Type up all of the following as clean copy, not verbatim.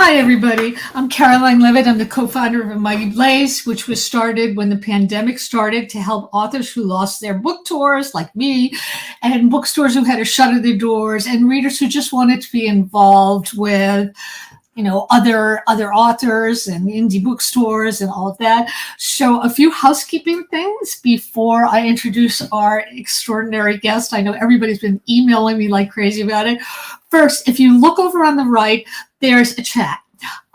Hi, everybody. I'm Caroline Leavitt. I'm the co-founder of A Mighty Blaze, which was started when the pandemic started to help authors who lost their book tours, like me, and bookstores who had to shutter their doors, and readers who just wanted to be involved with other authors and indie bookstores and all of that. So a few housekeeping things before I introduce our extraordinary guest. I know everybody's been emailing me like crazy about it. First, if you look over on the right, there's a chat.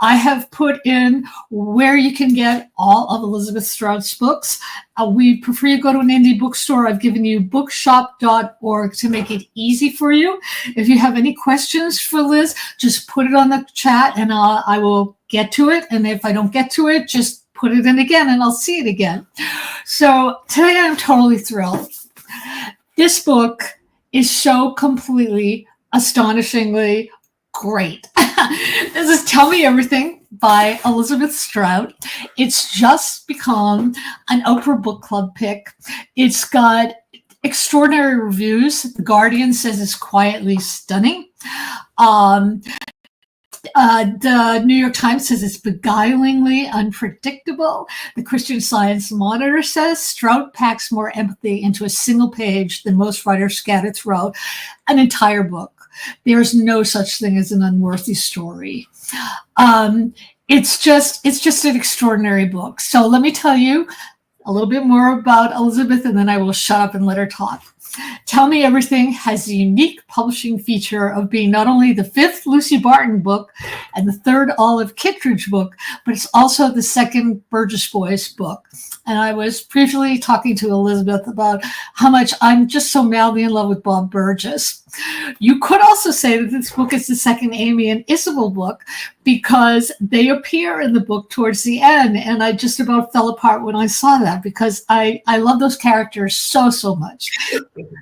I have put in where you can get all of Elizabeth Strout's books. We prefer you go to an indie bookstore. I've given you bookshop.org to make it easy for you. If you have any questions for Liz, just put it on the chat and I will get to it. And if I don't get to it, just put it in again and I'll see it again. So today I'm totally thrilled. This book is so completely, astonishingly great. This is Tell Me Everything by Elizabeth Strout. It's just become an Oprah Book Club pick. It's got extraordinary reviews. The Guardian says it's quietly stunning. The New York Times says it's beguilingly unpredictable. The Christian Science Monitor says Strout packs more empathy into a single page than most writers scatter throughout an entire book. There's no such thing as an unworthy story. It's just an extraordinary book. So let me tell you a little bit more about Elizabeth, and then I will shut up and let her talk. Tell Me Everything has the unique publishing feature of being not only the fifth Lucy Barton book and the third Olive Kittredge book, but it's also the second Burgess Boys book. And I was briefly talking to Elizabeth about how much I'm just so madly in love with Bob Burgess. You could also say that this book is the second Amy and Isabel book because they appear in the book towards the end. And I just about fell apart when I saw that because I love those characters so, so much.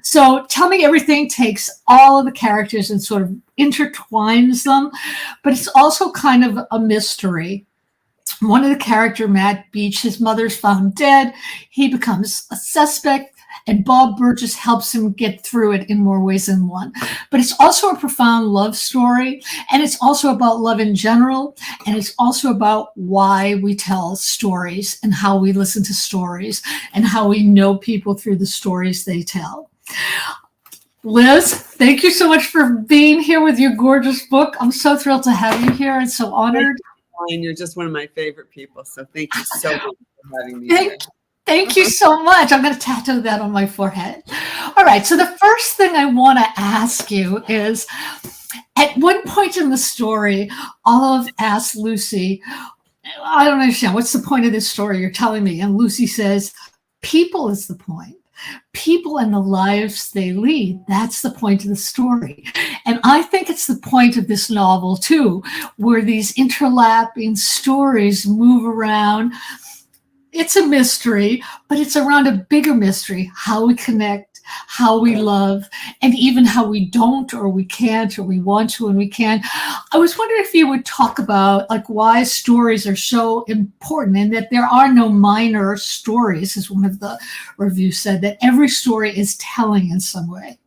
So Tell Me Everything takes all of the characters and sort of intertwines them, but it's also kind of a mystery. One of the character, Matt Beach, his mother's found dead. He becomes a suspect, and Bob Burgess helps him get through it in more ways than one. But it's also a profound love story, and it's also about love in general, and it's also about why we tell stories and how we listen to stories and how we know people through the stories they tell. Liz, thank you so much for being here with your gorgeous book. I'm so thrilled to have you here and so honored. And you're just one of my favorite people. So thank you so much for having me here. Thank you so much. I'm going to tattoo that on my forehead. All right. So the first thing I want to ask you is, at one point in the story, Olive asked Lucy, I don't understand. What's the point of this story you're telling me? And Lucy says, people is the point. People and the lives they lead. That's the point of the story. And I think it's the point of this novel, too, where these interlapping stories move around. It's a mystery, but it's around a bigger mystery, how we connect, how we love, and even how we don't or we can't or we want to and we can't. I was wondering if you would talk about why stories are so important and that there are no minor stories, as one of the reviews said, that every story is telling in some way.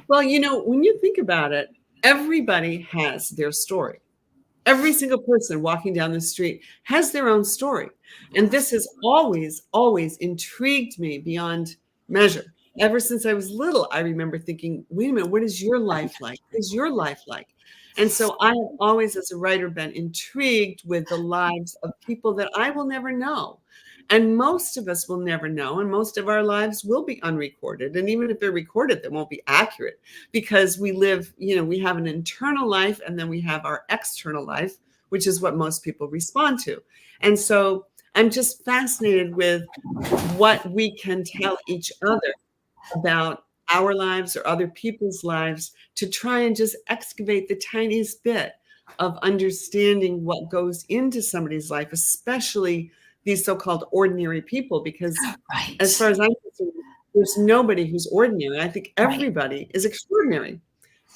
Well, when you think about it, everybody has their story. Every single person walking down the street has their own story. And this has always, always intrigued me beyond measure. Ever since I was little, I remember thinking, wait a minute, what is your life like? What is your life like? And so I have always, as a writer, been intrigued with the lives of people that I will never know. And most of us will never know. And most of our lives will be unrecorded. And even if they're recorded, they won't be accurate because we live, we have an internal life and then we have our external life, which is what most people respond to. And so I'm just fascinated with what we can tell each other about our lives or other people's lives to try and just excavate the tiniest bit of understanding what goes into somebody's life, especially these so-called ordinary people, because as far as I'm concerned, there's nobody who's ordinary. I think everybody is extraordinary.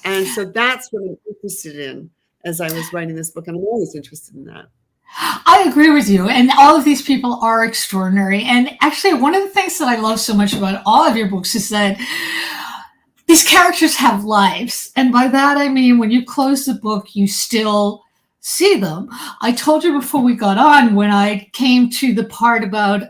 And so that's what I'm interested in as I was writing this book. And I'm always interested in that. I agree with you. And all of these people are extraordinary. And actually, one of the things that I love so much about all of your books is that these characters have lives. And by that, I mean, when you close the book, you still see them. I told you before we got on, when I came to the part about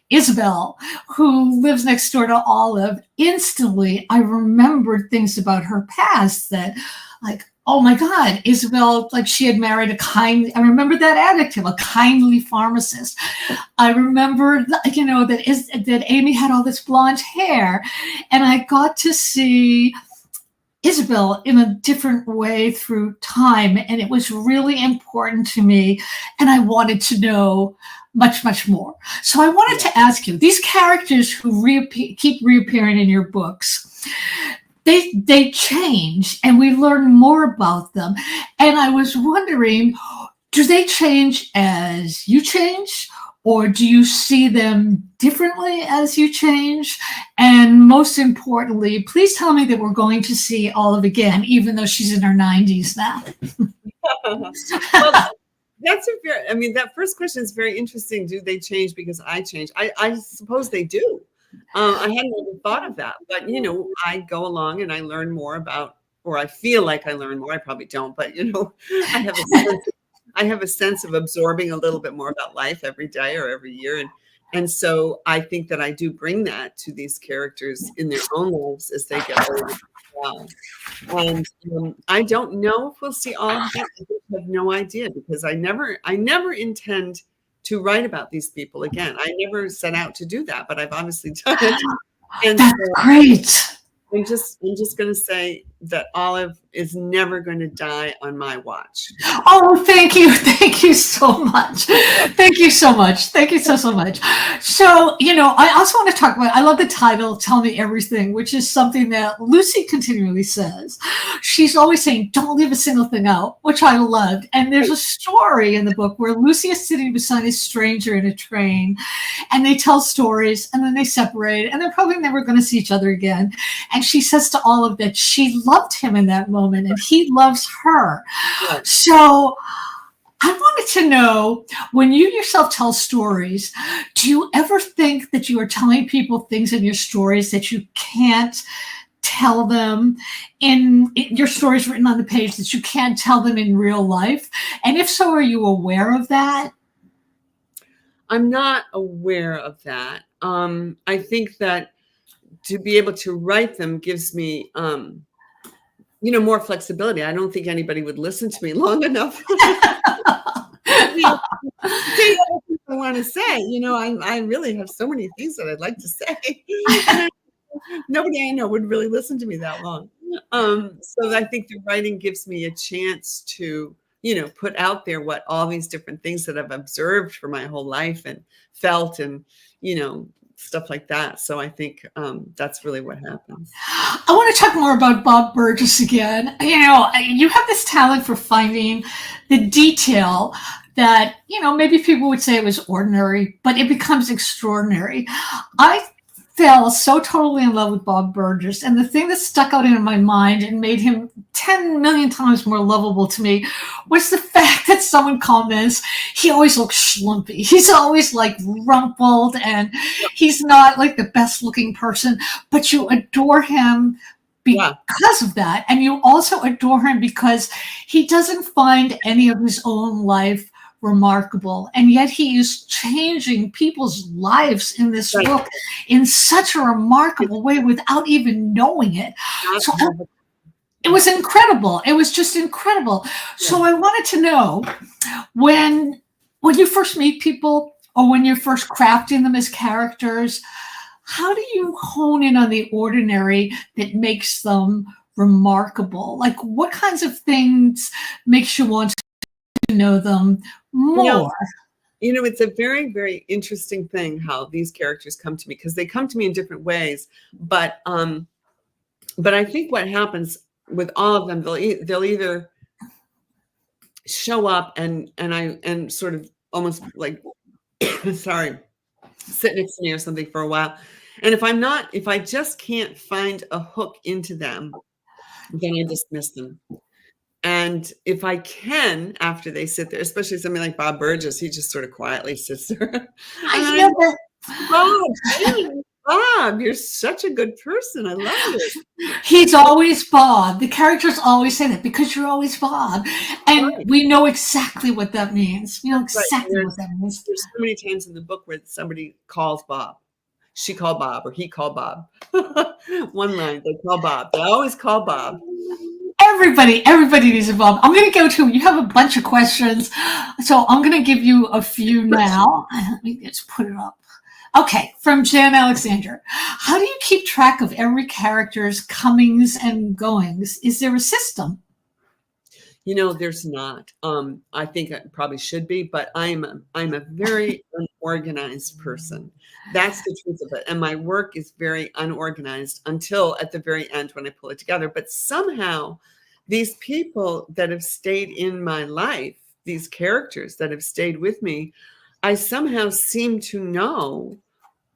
Isabel, who lives next door to Olive, instantly I remembered things about her past that, like, oh my God, Isabel, like she had married I remember that adjective, a kindly pharmacist. I remember, that Amy had all this blonde hair, and I got to see Isabel in a different way through time, and it was really important to me, and I wanted to know much, much more. So I wanted to ask you, these characters who keep reappearing in your books, they change, and we learn more about them. And I was wondering, do they change as you change, or do you see them differently as you change? And most importantly, please tell me that we're going to see Olive again, even though she's in her 90s now. Well, that first question is very interesting. Do they change because I change? I suppose they do. I hadn't even thought of that, but I go along and I learn more about, or I feel like I learn more. I probably don't, but I have a sense of absorbing a little bit more about life every day or every year, and so I think that I do bring that to these characters in their own lives as they get older as well. And I don't know if we'll see all of that. I have no idea, because I never intend to write about these people again. I never set out to do that, but I've obviously done it. And That's great. I'm just going to say that Olive is never going to die on my watch. Oh, thank you. Thank you so much. Thank you so much. Thank you so much. So, I also want to talk about, I love the title, Tell Me Everything, which is something that Lucy continually says. She's always saying, don't leave a single thing out, which I loved. And there's a story in the book where Lucy is sitting beside a stranger in a train, and they tell stories, and then they separate, and they're probably never going to see each other again. And she says to Olive that she loved him in that moment, and he loves her. Right. So I wanted to know, when you yourself tell stories, do you ever think that you are telling people things in your stories that you can't tell them in your stories written on the page, that you can't tell them in real life? And if so, are you aware of that? I'm not aware of that. I think that to be able to write them gives me, more flexibility. I don't think anybody would listen to me long enough to say everything I want to say. I really have so many things that I'd like to say. Nobody I know would really listen to me that long. So I think the writing gives me a chance to, put out there what all these different things that I've observed for my whole life and felt, and, stuff like that. So I think that's really what happens. I want to talk more about Bob Burgess again. You have this talent for finding the detail that, maybe people would say it was ordinary, but it becomes extraordinary. I fell so totally in love with Bob Burgess, and the thing that stuck out in my mind and made him 10 million times more lovable to me was the fact that someone comments, he always looks schlumpy. He's always like rumpled, and he's not like the best looking person, but you adore him because of that. And you also adore him because he doesn't find any of his own life remarkable, and yet he is changing people's lives in this book in such a remarkable way without even knowing it. So it was incredible. It was just incredible. So I wanted to know, when you first meet people, or when you're first crafting them as characters, how do you hone in on the ordinary that makes them remarkable? Like, what kinds of things makes you want to know them more? It's a very, very interesting thing how these characters come to me, because they come to me in different ways. But I think what happens with all of them, they'll either show up and sort of almost like sorry, sit next to me or something for a while. And if I just can't find a hook into them, then I dismiss them. And if I can, after they sit there, especially somebody like Bob Burgess, he just sort of quietly sits there. Bob. You're such a good person. I love it. He's always Bob. The characters always say that because you're always Bob. And Right. we know exactly what that means. We know Right. exactly what that means. There's so many times in the book where somebody calls Bob. She called Bob or he called Bob. One line, they call Bob. They always call Bob. Everybody needs a Bob. I'm going to go to, you have a bunch of questions. So I'm going to give you a few now. Let me just put it up. Okay, from Jan Alexander. How do you keep track of every character's comings and goings? Is there a system? There's not. I think it probably should be, but I'm a very unorganized person. That's the truth of it. And my work is very unorganized until at the very end when I pull it together. But somehow these people that have stayed in my life, these characters that have stayed with me, I somehow seem to know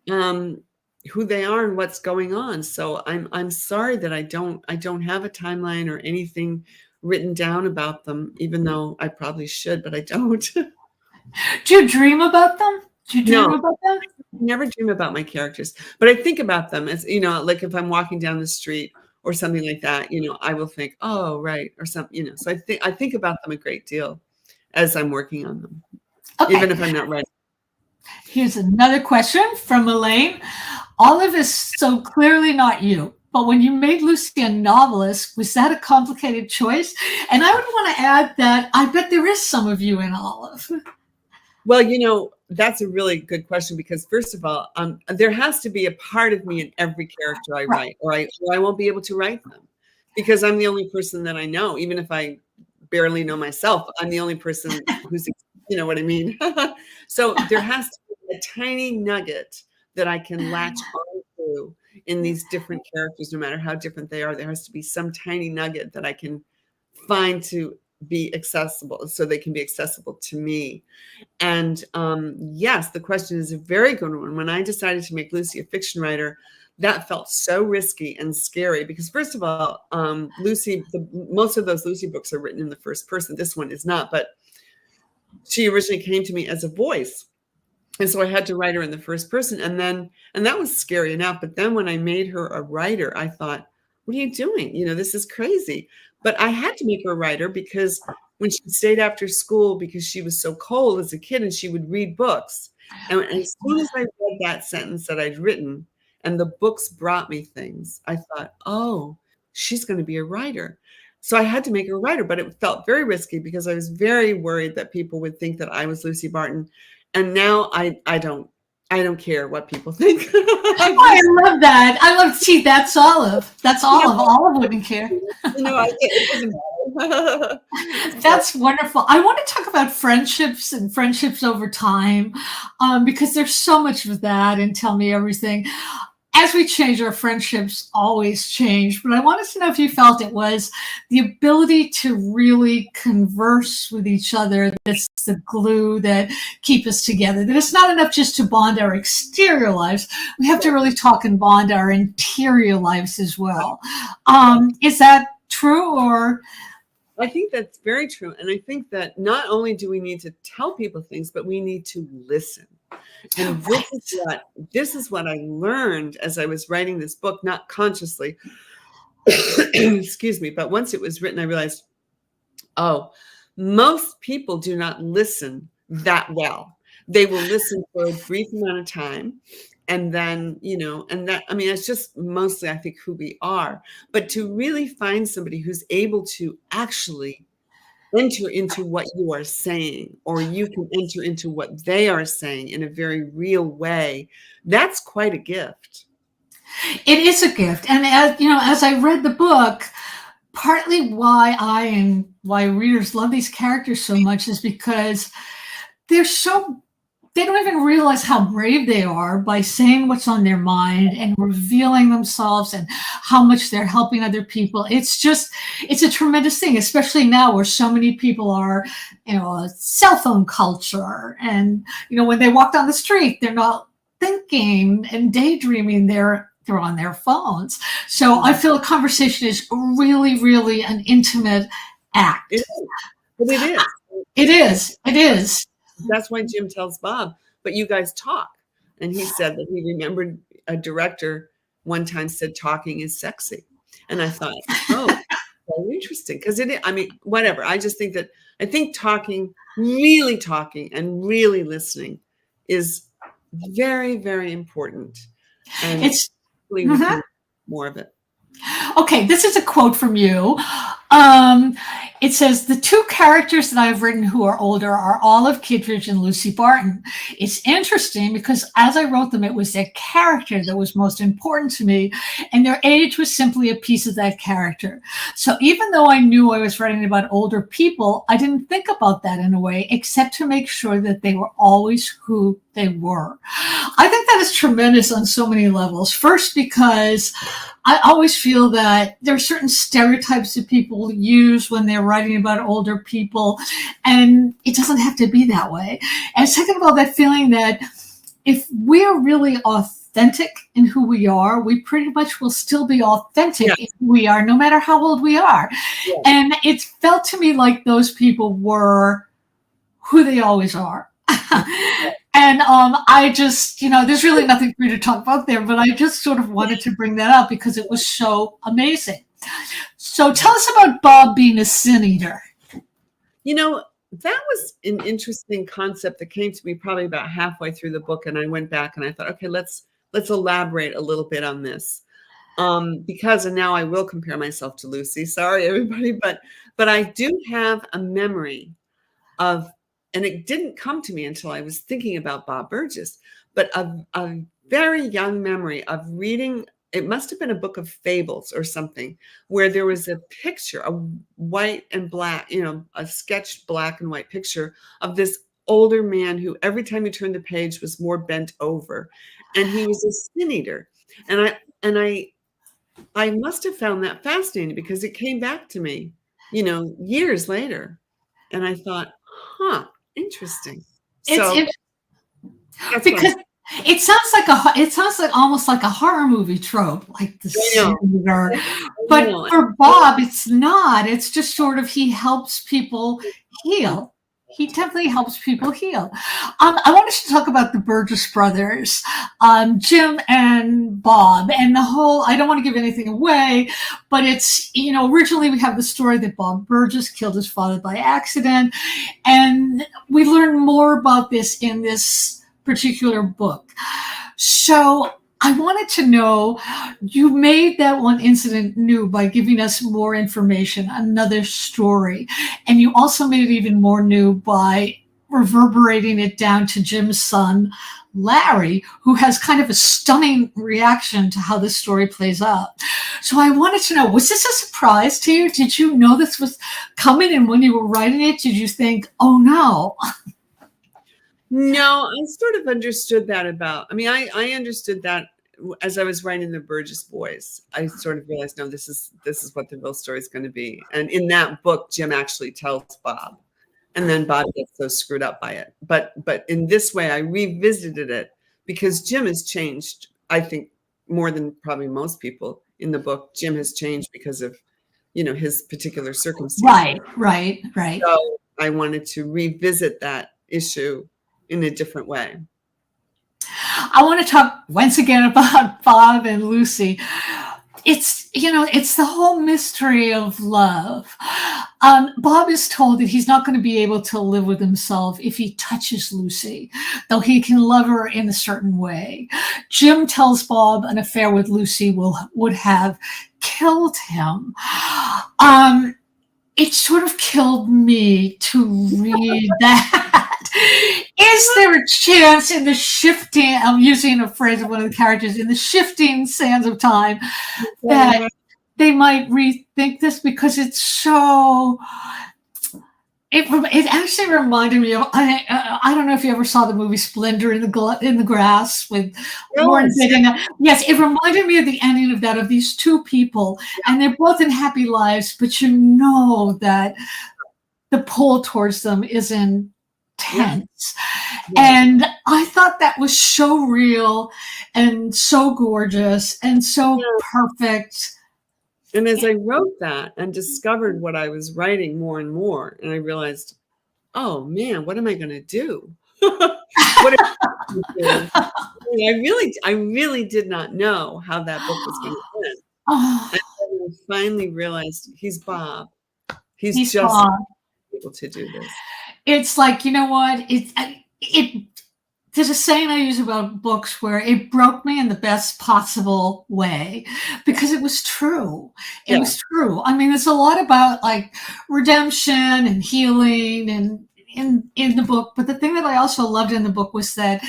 who they are and what's going on. So I'm sorry that I don't have a timeline or anything written down about them, even though I probably should, but I don't. Do you dream about them? Do you dream about them? I never dream about my characters, but I think about them as, like if I'm walking down the street or something like that, I will think, oh, right. Or something, so I think about them a great deal as I'm working on them, even if I'm not writing. Here's another question from Elaine. Olive is so clearly not you, but when you made Lucy a novelist, was that a complicated choice? And I would want to add that I bet there is some of you in Olive. Well, that's a really good question because first of all, there has to be a part of me in every character I write, or I won't be able to write them because I'm the only person that I know. Even if I barely know myself, I'm the only person who's, you know what I mean? So there has to be a tiny nugget that I can latch on to in these different characters, no matter how different they are. There has to be some tiny nugget that I can find to be accessible so they can be accessible to me. And yes, the question is a very good one. When I decided to make Lucy a fiction writer, that felt so risky and scary because first of all, Lucy, most of those Lucy books are written in the first person. This one is not, but she originally came to me as a voice. And so I had to write her in the first person. And that was scary enough. But then when I made her a writer, I thought, what are you doing? This is crazy. But I had to make her a writer because when she stayed after school, because she was so cold as a kid and she would read books. And as soon as I read that sentence that I'd written and the books brought me things, I thought, oh, she's going to be a writer. So I had to make her a writer, but it felt very risky because I was very worried that people would think that I was Lucy Barton. And now I don't care what people think. I love that. See, that's Olive. That's Olive. Olive wouldn't care. It doesn't matter. That's wonderful. I want to talk about friendships and friendships over time because there's so much of that in Tell Me Everything. As we change, our friendships always change. But I wanted to know if you felt it was the ability to really converse with each other that's the glue that keep us together. That it's not enough just to bond our exterior lives. We have to really talk and bond our interior lives as well. Is that true or? I think that's very true. And I think that not only do we need to tell people things, but we need to listen. And this is what I learned as I was writing this book, not consciously, excuse me, but once it was written, I realized, oh, most people do not listen that well. They will listen for a brief amount of time. And then, it's just mostly, I think, who we are. But to really find somebody who's able to actually enter into what you are saying, or you can enter into what they are saying in a very real way, that's quite a gift. It is a gift. And as I read the book, partly why readers love these characters so much is because they don't even realize how brave they are by saying what's on their mind and revealing themselves and how much they're helping other people. It's a tremendous thing, especially now where so many people are, a cell phone culture. And, when they walk down the street, they're not thinking and daydreaming, they're on their phones. So I feel a conversation is really, really an intimate act. It is. It is. That's why Jim tells Bob, but you guys talk. And he said that he remembered a director one time said talking is sexy. And I thought, oh, very interesting. Because I mean, whatever. I just think that I think talking and really listening is very, very important. And It's hopefully we Mhm. can do more of it. Okay, this is a quote from you. It says, the two characters that I've written who are older are Olive Kittredge and Lucy Barton. It's interesting because as I wrote them, it was their character that was most important to me, and their age was simply a piece of that character. So even though I knew I was writing about older people, I didn't think about that in a way, except to make sure that they were always who they were. I think that is tremendous on so many levels. First, because I always feel that there are certain stereotypes that people use when they're writing about older people, and it doesn't have to be that way. And second of all, that feeling that if we're really authentic in who we are, we pretty much will still be authentic Yeah. in who we are, no matter how old we are. Yeah. And it felt to me like those people were who they always are. And I just, there's really nothing for you to talk about there, but I just sort of wanted to bring that up because it was so amazing. So tell us about Bob being a sin eater. That was an interesting concept that came to me probably about halfway through the book. And I went back and I thought, okay, let's elaborate a little bit on this. Because, and now I will compare myself to Lucy. Sorry, everybody, but I do have a memory of, and it didn't come to me until I was thinking about Bob Burgess, but a very young memory of reading, it must have been a book of fables or something, where there was a picture, a white and black, a sketched black and white picture of this older man who every time he turned the page was more bent over, and he was a sin eater. And I must have found that fascinating because it came back to me, years later. And I thought, interesting. So that's Because it sounds like almost like a horror movie trope, like the sin eater. But for Bob, it's not. It's just sort of he helps people heal. He definitely helps people heal. I wanted to talk about the Burgess brothers, Jim and Bob, and the whole, I don't want to give anything away, but it's, originally we have the story that Bob Burgess killed his father by accident. And we learn more about this in this particular book. So I wanted to know, you made that one incident new by giving us more information, another story. And you also made it even more new by reverberating it down to Jim's son, Larry, who has kind of a stunning reaction to how this story plays out. So I wanted to know, was this a surprise to you? Did you know this was coming? And when you were writing it, did you think, oh no? No, I sort of understood that I understood that as I was writing the Burgess Boys. I sort of realized, no, this is what the real story is going to be. And in that book, Jim actually tells Bob, and then Bob gets so screwed up by it. But in this way, I revisited it because Jim has changed, I think, more than probably most people in the book. Jim has changed because of, his particular circumstances. Right. So I wanted to revisit that issue in a different way. I want to talk once again about Bob and Lucy. It's the whole mystery of love. Bob is told that he's not going to be able to live with himself if he touches Lucy, though he can love her in a certain way. Jim tells Bob an affair with Lucy would have killed him. It sort of killed me to read that. Is there a chance in the shifting, I'm using a phrase of one of the characters, in the shifting sands of time, that they might rethink this? Because it's so, it actually reminded me of, I don't know if you ever saw the movie Splendor in the Grass with Warren Beatty. Yes, it reminded me of the ending of that, of these two people, and they're both in happy lives, but that the pull towards them is intense. And I thought that was so real and so gorgeous and so perfect. And as I wrote that and discovered what I was writing more and more, and I realized, oh man, what am I going to do? What are you doing? I really did not know how that book was going to end. Oh, And then I finally realized he's Bob. He's he's just gone. able to do this. It's like, you know what? It there's a saying I use about books where it broke me in the best possible way because it was true. It Yeah. was true. I mean, there's a lot about like redemption and healing and in the book, but the thing that I also loved in the book was that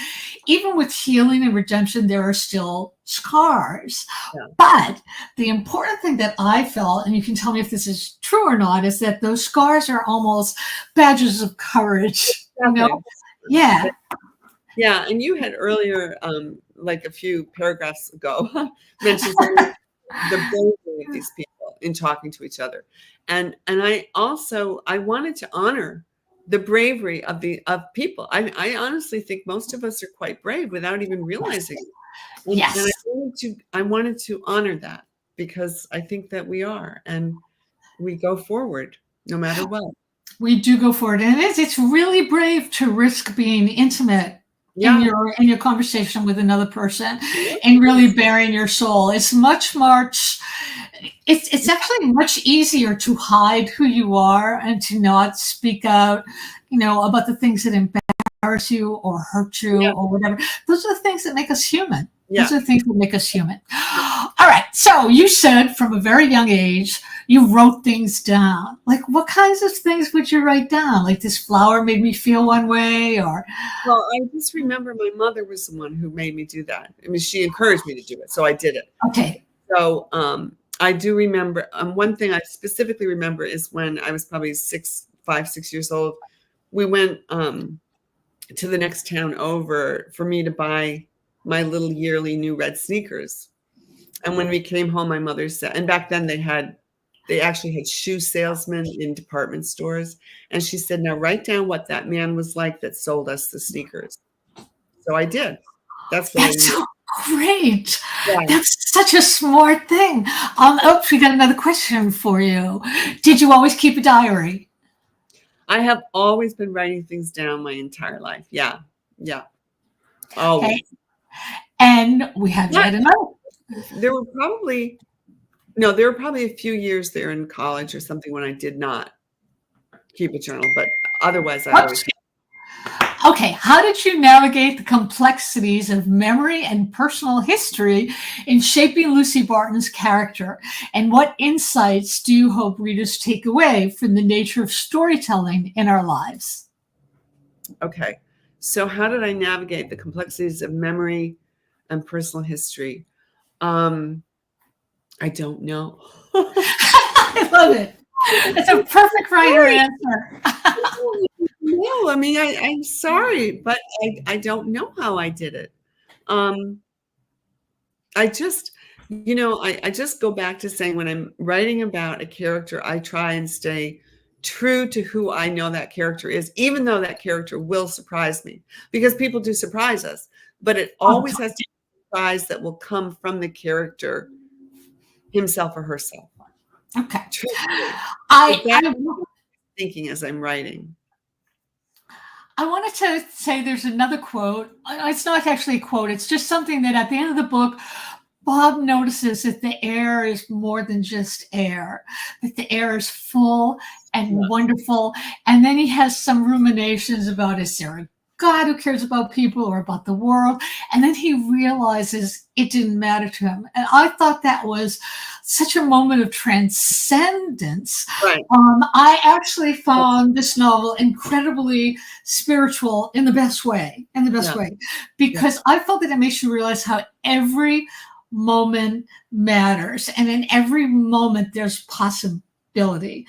even with healing and redemption, there are still scars. Yeah. But the important thing that I felt, and you can tell me if this is true or not, is that those scars are almost badges of courage. You know? Yeah. Yeah, and you had earlier, like a few paragraphs ago, mentioned the bravery of these people in talking to each other, and I wanted to honor the bravery of people. I honestly think most of us are quite brave without even realizing it. Yes. And I wanted to honor that because I think that we are, and we go forward no matter what. We do go forward, and it's really brave to risk being intimate in your conversation with another person and really bearing your soul. It's it's actually much easier to hide who you are and to not speak out, about the things that embarrass you or hurt you or whatever. Those are the things that make us human. Yeah. Those are the things that make us human. All right. So you said from a very young age, you wrote things down. Like, what kinds of things would you write down? Like, this flower made me feel one way, or? Well, I just remember my mother was the one who made me do that. I mean, she encouraged me to do it, so I did it. Okay. So I do remember, one thing I specifically remember is when I was probably 5, 6 years old, we went to the next town over for me to buy my little yearly new red sneakers. And when we came home, my mother said, and back then they actually had shoe salesmen in department stores. And she said, now write down what that man was like that sold us the sneakers. So I did. That's so great. Yeah. That's such a smart thing. We got another question for you. Did you always keep a diary? I have always been writing things down my entire life. Yeah. Yeah. Always. Okay. And we have yet another. There were probably a few years there in college or something when I did not keep a journal, but otherwise I always. Okay, how did you navigate the complexities of memory and personal history in shaping Lucy Barton's character? And what insights do you hope readers take away from the nature of storytelling in our lives? Okay, so how did I navigate the complexities of memory and personal history? I don't know. I love it. It's a perfect writer answer. No, I mean, I'm sorry, but I don't know how I did it. I just go back to saying when I'm writing about a character, I try and stay true to who I know that character is, even though that character will surprise me, because people do surprise us, but it always has to be a surprise that will come from the character himself or herself. Okay. I'm thinking as I'm writing. I wanted to say there's another quote. It's not actually a quote. It's just something that at the end of the book, Bob notices that the air is more than just air, that the air is full and wonderful. And then he has some ruminations about, is there a God who cares about people or about the world? And then he realizes it didn't matter to him. And I thought that was such a moment of transcendence. Right. I actually found this novel incredibly spiritual in the best way, because I felt that it makes you realize how every moment matters, and in every moment there's possibility.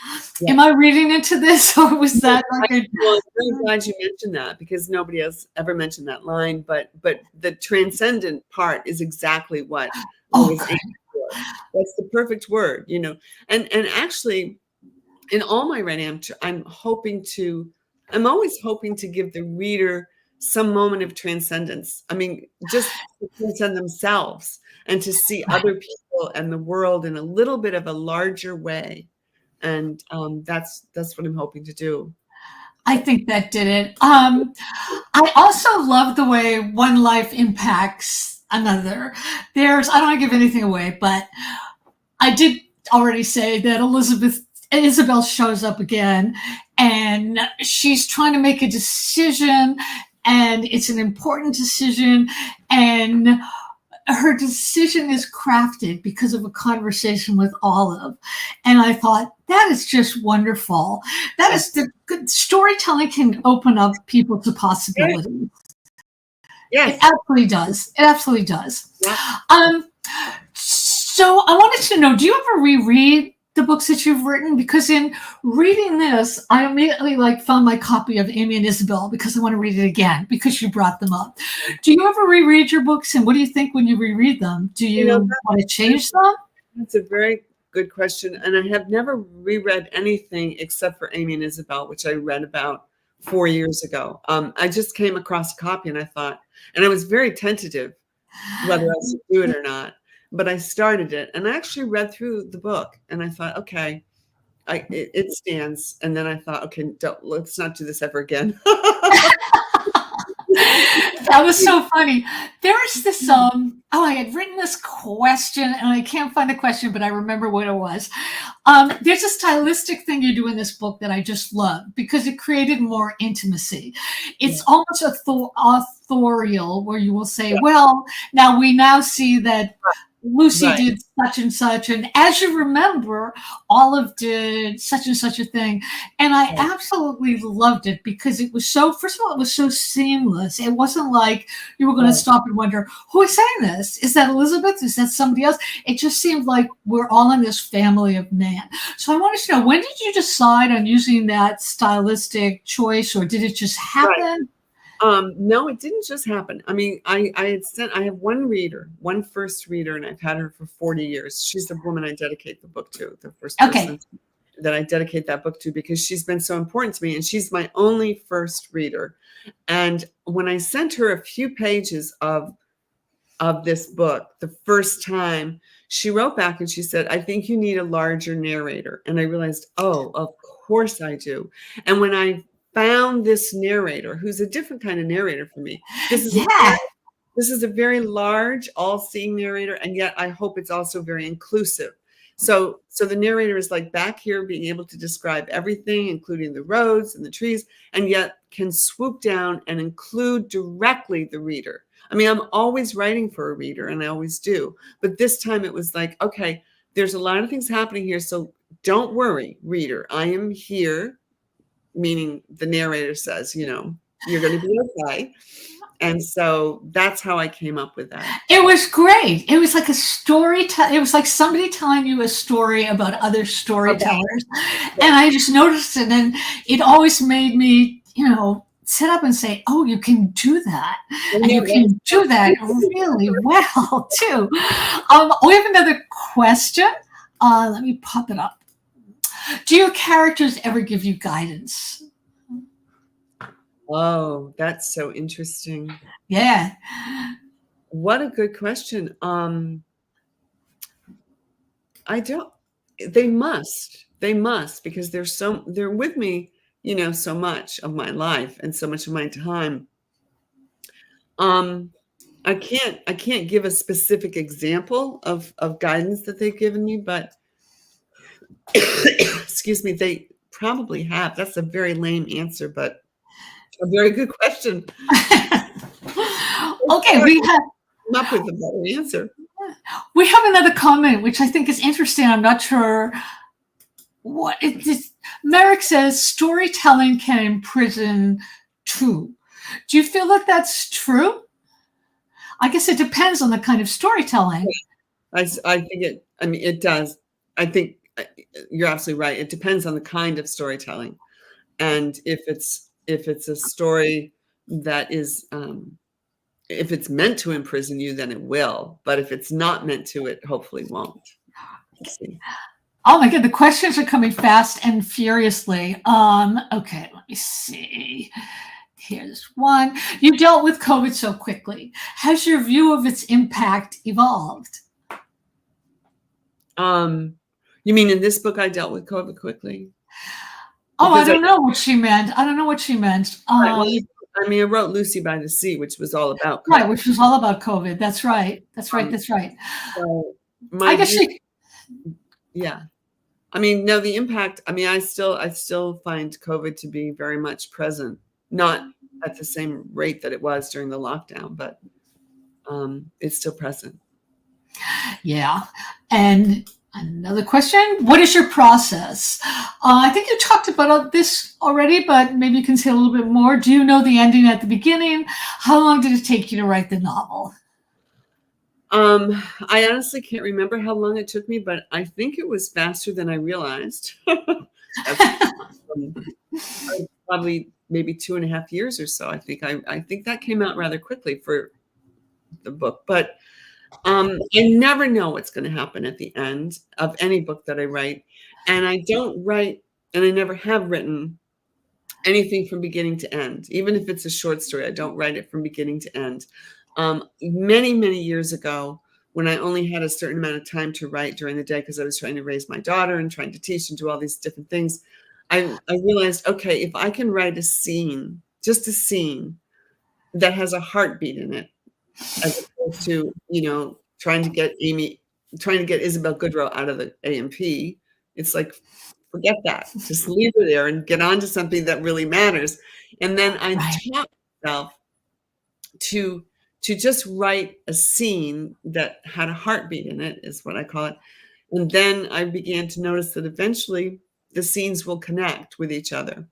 Am I reading into this, or was that like a... Well, I'm very glad you mentioned that, because nobody else ever mentioned that line, but the transcendent part is exactly what I was aiming for. That's the perfect word, and actually in all my writing, I'm always hoping to give the reader some moment of transcendence. I mean, just to transcend themselves and to see other people and the world in a little bit of a larger way. And that's what I'm hoping to do. I think that did it. I also love the way one life impacts another. I don't want to give anything away, but I did already say that Isabel shows up again, and she's trying to make a decision, and it's an important decision, and her decision is crafted because of a conversation with Olive. And I thought, that is just wonderful. That is the good storytelling can open up people to possibilities. It Yes. absolutely does. It absolutely does. Yeah. So I wanted to know, do you ever reread the books that you've written? Because in reading this, I immediately found my copy of Amy and Isabel because I want to read it again because you brought them up. Do you ever reread your books, and what do you think when you reread them? Do you want to change them? That's a very good question. And I have never reread anything except for Amy and Isabel, which I read about 4 years ago. I just came across a copy and I thought, and I was very tentative whether I should do it or not. But I started it and I actually read through the book and I thought, okay, it stands. And then I thought, okay, let's not do this ever again. That was so funny. There's this, I had written this question and I can't find the question, but I remember what it was. There's a stylistic thing you do in this book that I just love because it created more intimacy. It's almost authorial where you will say, well, now we see that Lucy did such and such, and as you remember, Olive did such and such a thing. And I absolutely loved it because it was first of all, it was so seamless. It wasn't like you were going to stop and wonder, who is saying this? Is that Elizabeth? Is that somebody else? It just seemed like we're all in this family of man. So I wanted to know, when did you decide on using that stylistic choice, or did it just happen? No, it didn't just happen. I mean, I have one first reader, and I've had her for 40 years. She's the woman I dedicate the book to, the first person that I dedicate that book to, because she's been so important to me, and she's my only first reader. And when I sent her a few pages of this book the first time, she wrote back and she said, I think you need a larger narrator. And I realized, oh, of course I do. And when I found this narrator, who's a different kind of narrator for me. This is a very large, all-seeing narrator, and yet I hope it's also very inclusive. So the narrator is like back here being able to describe everything, including the roads and the trees, and yet can swoop down and include directly the reader. I mean, I'm always writing for a reader, and I always do. But this time it was like, okay, there's a lot of things happening here, so don't worry, reader. I am here. Meaning the narrator says, you're going to be okay. And so that's how I came up with that. It was great. It was like a story. It was like somebody telling you a story about other storytellers. And I just noticed it. And it always made me, sit up and say, oh, you can do that. And you can do that really well, too. We have another question. Let me pop it up. Do your characters ever give you guidance? Oh, that's so interesting. Yeah. What a good question. I don't. They must, because they're with me, so much of my life and so much of my time. I can't give a specific example of guidance that they've given me, but excuse me, they probably have. That's a very lame answer, but a very good question. Okay, we have come up with a better answer. We have another comment, which I think is interesting. I'm not sure what it is. Merrick says storytelling can imprison too. Do you feel that that's true? I guess it depends on the kind of storytelling. I think it. I mean, it does. I think you're absolutely right. It depends on the kind of storytelling, and if it's a story that is, if it's meant to imprison you, then it will. But if it's not meant to, it hopefully won't. Let's see. Oh my God, the questions are coming fast and furiously. Okay, let me see. Here's one. You dealt with COVID so quickly. Has your view of its impact evolved? You mean in this book I dealt with COVID quickly? Oh, I because don't know what she meant. I don't know what she meant. right, well, I mean, I wrote Lucy by the Sea, which was all about Right, COVID. which was all about COVID. That's right. That's right. Um, That's right. so my I guess view, she. yeah. I mean, no, the impact, I mean, I still find COVID to be very much present, not at the same rate that it was during the lockdown, but it's still present. Yeah. And another question: what is your process? I think you talked about this already, but maybe you can say a little bit more. Do you know the ending at the beginning? How long did it take you to write the novel? I honestly can't remember how long it took me, but I think it was faster than I realized. That's probably maybe 2.5 years or so. I think that came out rather quickly for the book, but I never know what's going to happen at the end of any book that I write, and I don't write, and I never have written anything from beginning to end. Even if it's a short story, I don't write it from beginning to end. Many, many years ago, when I only had a certain amount of time to write during the day because I was trying to raise my daughter and trying to teach and do all these different things, I realized, okay, if I can write a scene, just a scene that has a heartbeat in it, as opposed to, trying to get Isabel Goodrow out of the A&P, it's like, forget that. Just leave her there and get on to something that really matters. And then I Right. taught myself to just write a scene that had a heartbeat in it, is what I call it. And then I began to notice that eventually the scenes will connect with each other.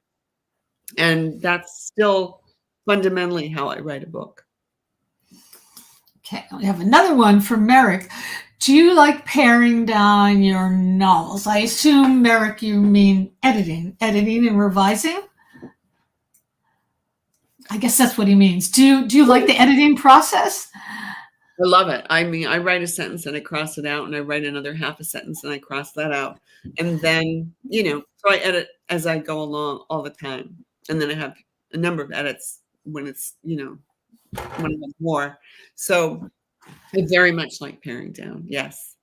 And that's still fundamentally how I write a book. Okay, we have another one from Merrick. Do you like paring down your novels? I assume, Merrick, you mean editing and revising? I guess that's what he means. Do you like the editing process? I love it. I mean, I write a sentence and I cross it out, and I write another half a sentence and I cross that out. And then, so I edit as I go along all the time. And then I have a number of edits when it's, when I have more. So I very much like paring down. Yes.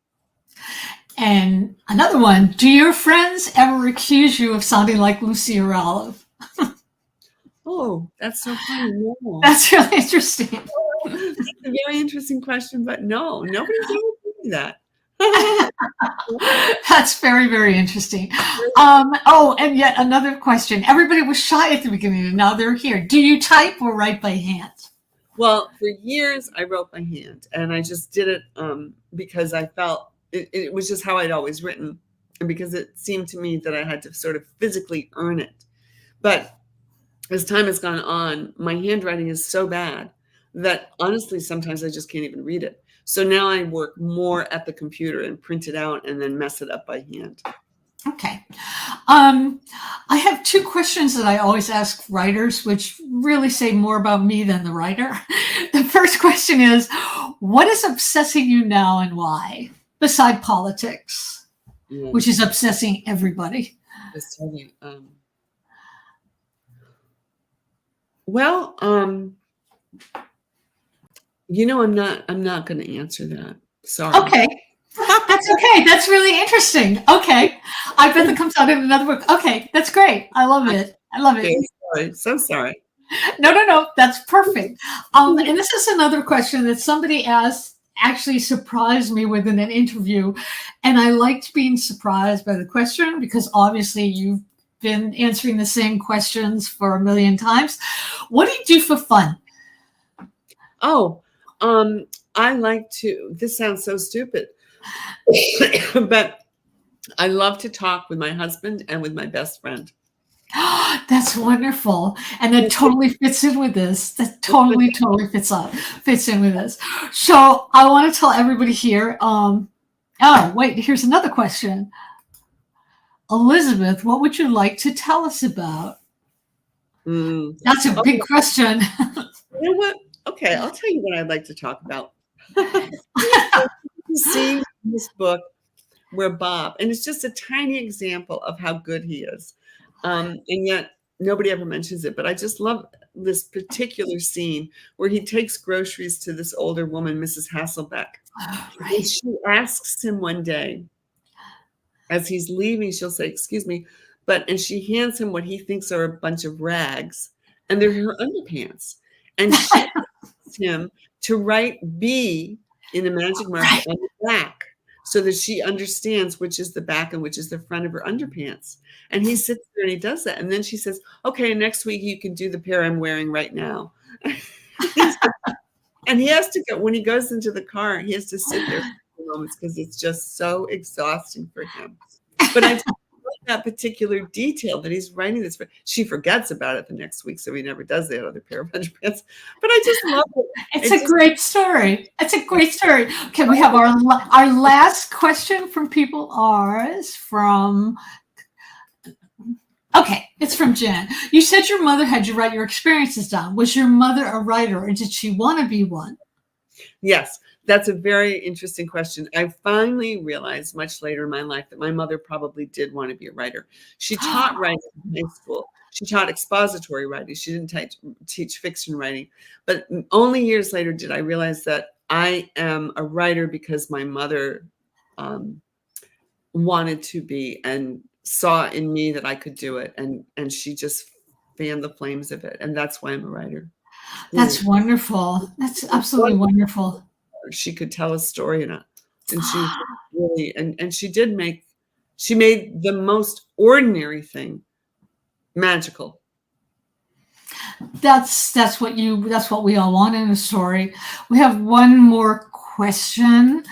And another one, do your friends ever accuse you of sounding like Lucy or Olive? Oh, that's so funny. No. That's really interesting. That's a very interesting question, but no, nobody's ever told me that. That's very, very interesting. Oh, and yet another question. Everybody was shy at the beginning, and now they're here. Do you type or write by hand? Well, for years I wrote by hand, and I just did it because I felt it was just how I'd always written, and because it seemed to me that I had to sort of physically earn it. But as time has gone on, my handwriting is so bad that honestly, sometimes I just can't even read it. So now I work more at the computer and print it out and then mess it up by hand. Okay. I have two questions that I always ask writers, which really say more about me than the writer. The first question is, what is obsessing you now and why? Beside politics, Yeah, which is obsessing everybody. just tell me. Well, I'm not going to answer that. Sorry. Okay. That's okay. That's really interesting. Okay. I bet that comes out in another book. Okay. That's great. I love it. I love it. Sorry. So sorry. No. That's perfect. And this is another question that somebody asked, actually surprised me with in an interview. And I liked being surprised by the question because obviously you've been answering the same questions for a million times. What do you do for fun? Oh, I like to, this sounds so stupid, but I love to talk with my husband and with my best friend. That's wonderful. And that totally fits in with this. That totally fits in with this. So I want to tell everybody here, oh, wait, here's another question. Elizabeth, what would you like to tell us about? That's a big question. You know what? Okay, I'll tell you what I'd like to talk about. See this book where Bob, and it's just a tiny example of how good he is. And yet nobody ever mentions it, but I just love this particular scene where he takes groceries to this older woman, Mrs. Hasselbeck. Right. And she asks him one day, as he's leaving, she'll say, "Excuse me, and she hands him what he thinks are a bunch of rags, and they're her underpants. And she asks him to write B in a magic marker Right. on the back so that she understands which is the back and which is the front of her underpants. And he sits there and he does that. And then she says, okay, next week you can do the pair I'm wearing right now. And he has to go, when he goes into the car, he has to sit there for a few moments because it's just so exhausting for him. But I just like that particular detail that he's writing this. She forgets about it the next week, so he never does that other pair of underpants. But I just love it. It's a great story. It's a great story. Okay, we have our last question from people. Ours from. Okay, it's from Jen. You said your mother had you write your experiences down. Was your mother a writer, or did she want to be one? Yes, that's a very interesting question. I finally realized much later in my life that my mother probably did want to be a writer. She taught writing in high school. She taught expository writing. She didn't teach fiction writing. But only years later did I realize that I am a writer because my mother wanted to be and saw in me that I could do it. And she just fanned the flames of it. And that's why I'm a writer. That's wonderful. That's absolutely wonderful. She could tell a story and she really, and she made the most ordinary thing magical. That's what we all want in a story. We have one more question.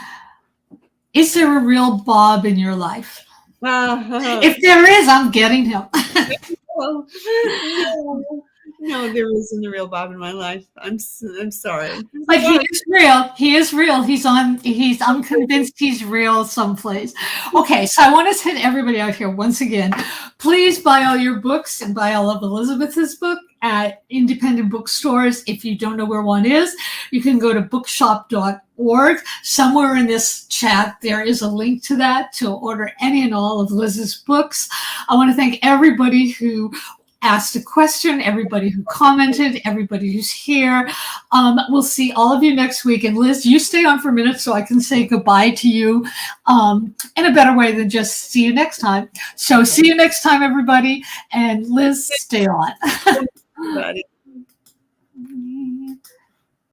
Is there a real Bob in your life? If there is, I'm getting him. No, there isn't a real Bob in my life. I'm sorry. But he is real. He is real. I'm convinced he's real someplace. Okay, so I want to send everybody out here once again. Please buy all your books and buy all of Elizabeth's book at independent bookstores. If you don't know where one is, you can go to bookshop.org. Somewhere in this chat, there is a link to that to order any and all of Liz's books. I want to thank everybody who asked a question, everybody who commented, everybody who's here. We'll see all of you next week. And Liz, you stay on for a minute so I can say goodbye to you in a better way than just see you next time. So see you next time, everybody. And Liz, stay on.